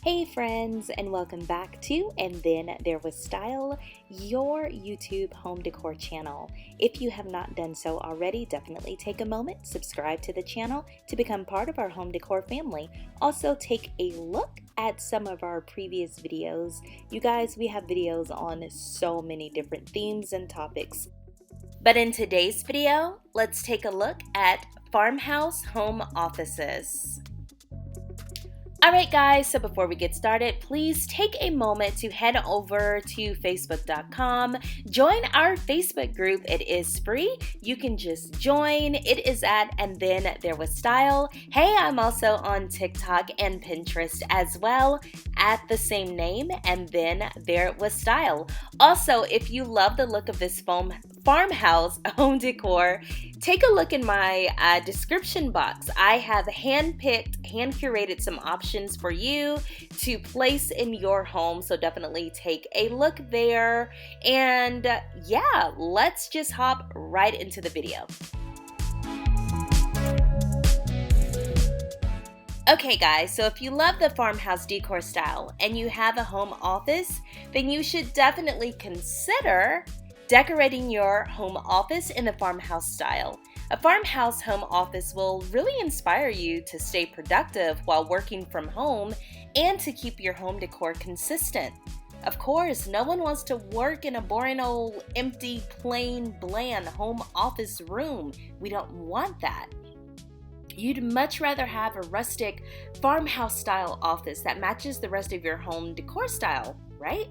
Hey friends, and welcome back to And Then There Was Style, your YouTube home decor channel. If you have not done so already, definitely take a moment, subscribe to the channel to become part of our home decor family. Also take a look at some of our previous videos. You guys, we have videos on so many different themes and topics. But in today's video, let's take a look at farmhouse home offices. Alright guys, so before we get started, please take a moment to head over to facebook.com, join our Facebook group. It is free. You can just join. It is at AndThenThereWasStyle. Hey, I'm also on TikTok and Pinterest as well at the same name, And Then There Was Style. Also, if you love the look of this farmhouse home decor, take a look in my description box. I have hand-picked, hand-curated some options for you to place in your home, so definitely take a look there. And yeah, let's just hop right into the video. Okay guys, so if you love the farmhouse decor style and you have a home office, then you should definitely consider decorating your home office in the farmhouse style. A farmhouse home office will really inspire you to stay productive while working from home and to keep your home decor consistent. Of course, no one wants to work in a boring old empty, plain, bland home office room. We don't want that. You'd much rather have a rustic farmhouse style office that matches the rest of your home decor style, right?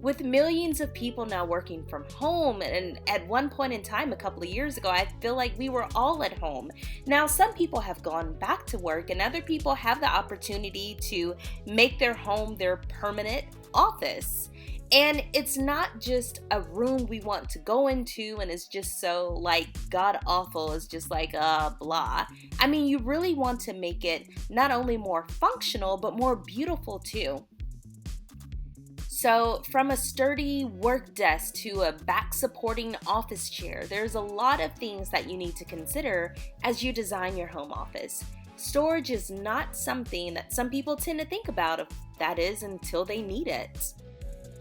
With millions of people now working from home, and at one point in time a couple of years ago, I feel like we were all at home. Now some people have gone back to work and other people have the opportunity to make their home their permanent office. And it's not just a room we want to go into and it's just so like god awful, it's just like blah. I mean, you really want to make it not only more functional but more beautiful too. So from a sturdy work desk to a back supporting office chair, there's a lot of things that you need to consider as you design your home office. Storage is not something that some people tend to think about, that is, until they need it.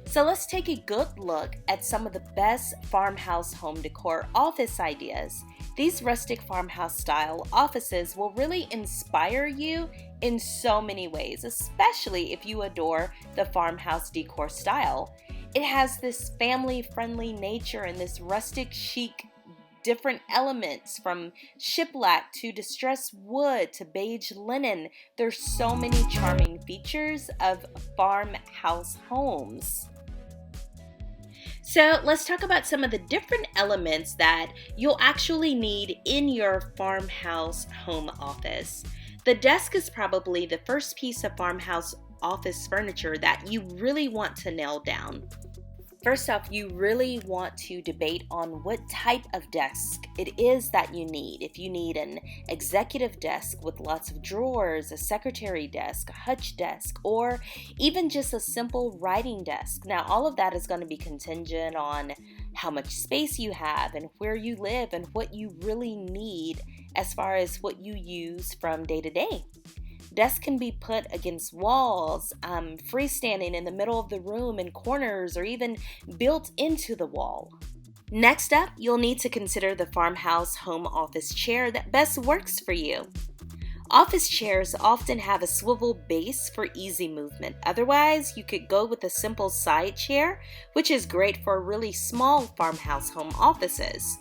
So let's take a good look at some of the best farmhouse home decor office ideas. These rustic farmhouse style offices will really inspire you in so many ways, especially if you adore the farmhouse decor style. It has this family-friendly nature and this rustic chic different elements, from shiplap to distressed wood to beige linen. There's so many charming features of farmhouse homes. So let's talk about some of the different elements that you'll actually need in your farmhouse home office. The desk is probably the first piece of farmhouse office furniture that you really want to nail down. First off, you really want to debate on what type of desk it is that you need. If you need an executive desk with lots of drawers, a secretary desk, a hutch desk, or even just a simple writing desk. Now, all of that is going to be contingent on how much space you have and where you live and what you really need as far as what you use from day to day. Desks can be put against walls, freestanding in the middle of the room in corners, or even built into the wall. Next up, you'll need to consider the farmhouse home office chair that best works for you. Office chairs often have a swivel base for easy movement. Otherwise, you could go with a simple side chair, which is great for really small farmhouse home offices.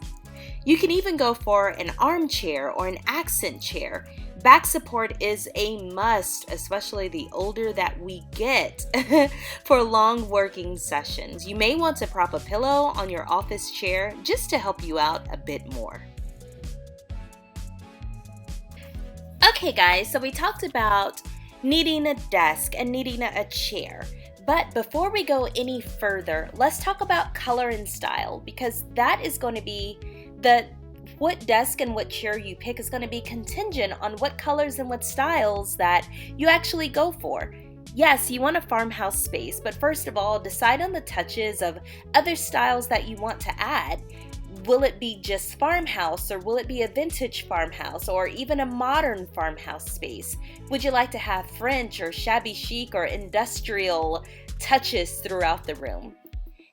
You can even go for an armchair or an accent chair. Back support is a must, especially the older that we get, for long working sessions. You may want to prop a pillow on your office chair just to help you out a bit more. Okay guys, so we talked about needing a desk and needing a chair. But before we go any further, let's talk about color and style, because that is going to be what desk and what chair you pick is going to be contingent on what colors and what styles that you actually go for. Yes, you want a farmhouse space, but first of all, decide on the touches of other styles that you want to add. Will it be just farmhouse, or will it be a vintage farmhouse, or even a modern farmhouse space? Would you like to have French or shabby chic or industrial touches throughout the room?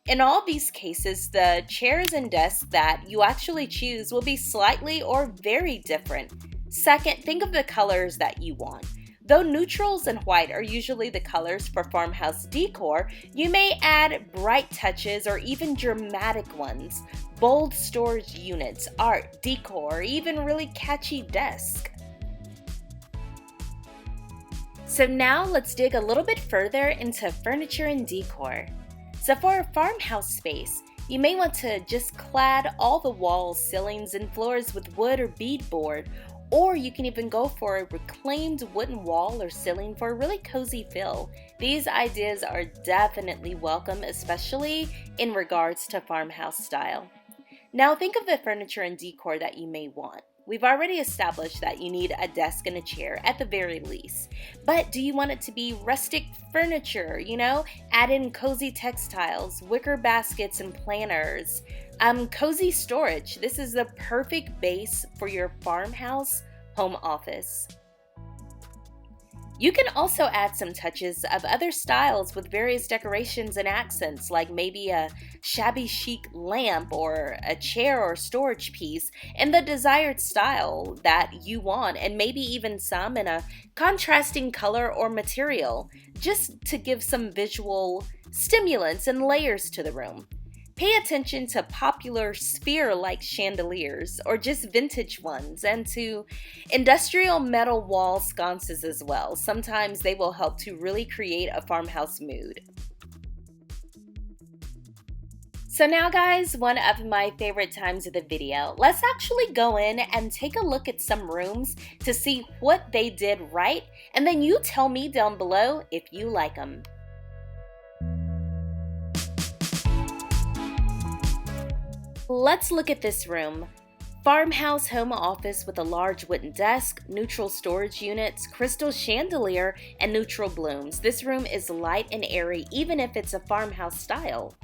In all these cases, the chairs and desks that you actually choose will be slightly or very different. Second, think of the colors that you want. Though neutrals and white are usually the colors for farmhouse decor, you may add bright touches or even dramatic ones. Bold storage units, art, decor, or even really catchy desks. So now let's dig a little bit further into furniture and decor. So for a farmhouse space, you may want to just clad all the walls, ceilings, and floors with wood or beadboard, or you can even go for a reclaimed wooden wall or ceiling for a really cozy feel. These ideas are definitely welcome, especially in regards to farmhouse style. Now think of the furniture and decor that you may want. We've already established that you need a desk and a chair at the very least. But do you want it to be rustic furniture, add in cozy textiles, wicker baskets and planters, cozy storage? This is the perfect base for your farmhouse home office. You can also add some touches of other styles with various decorations and accents, like maybe a shabby chic lamp or a chair or storage piece in the desired style that you want, and maybe even some in a contrasting color or material, just to give some visual stimulants and layers to the room. Pay attention to popular sphere-like chandeliers or just vintage ones, and to industrial metal wall sconces as well. Sometimes they will help to really create a farmhouse mood. So now guys, one of my favorite times of the video. Let's actually go in and take a look at some rooms to see what they did right, and then you tell me down below if you like them. Let's look at this room. Farmhouse home office with a large wooden desk, neutral storage units, crystal chandelier, and neutral blooms. This room is light and airy even if it's a farmhouse style.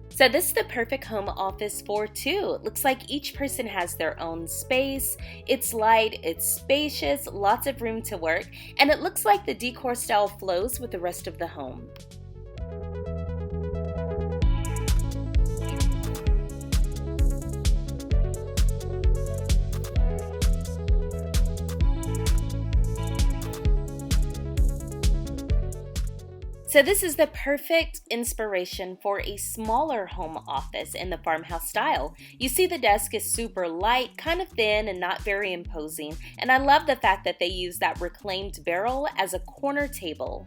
So this is the perfect home office for two. It looks like each person has their own space. It's light, it's spacious, lots of room to work, and it looks like the decor style flows with the rest of the home. So this is the perfect inspiration for a smaller home office in the farmhouse style. You see the desk is super light, kind of thin, and not very imposing. And I love the fact that they use that reclaimed barrel as a corner table.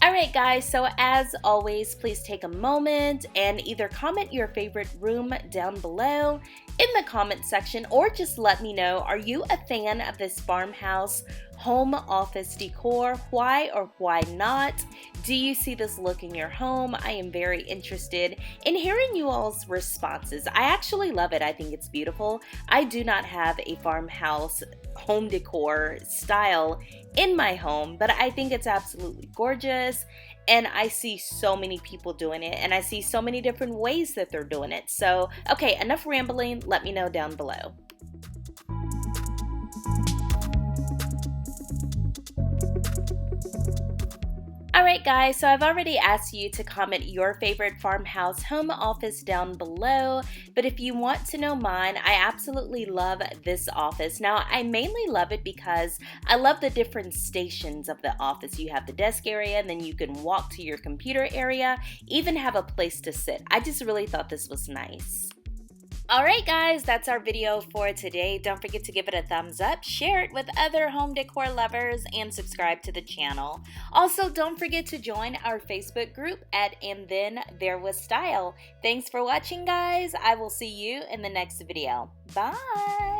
Alright guys, so as always, please take a moment and either comment your favorite room down below in the comment section, or just let me know, are you a fan of this farmhouse home office decor? Why or why not? Do you see this look in your home? I am very interested in hearing you all's responses. I actually love it. I think it's beautiful. I do not have a farmhouse home decor style in my home, but I think it's absolutely gorgeous, and I see so many people doing it, and I see so many different ways that they're doing it. So, okay, enough rambling. Let me know down below. Alright guys, so I've already asked you to comment your favorite farmhouse home office down below, but if you want to know mine, I absolutely love this office. Now, I mainly love it because I love the different stations of the office. You have the desk area, and then you can walk to your computer area, even have a place to sit. I just really thought this was nice. Alright guys, that's our video for today. Don't forget to give it a thumbs up, share it with other home decor lovers, and subscribe to the channel. Also, don't forget to join our Facebook group at AndThenThereWasStyle. Thanks for watching guys. I will see you in the next video. Bye!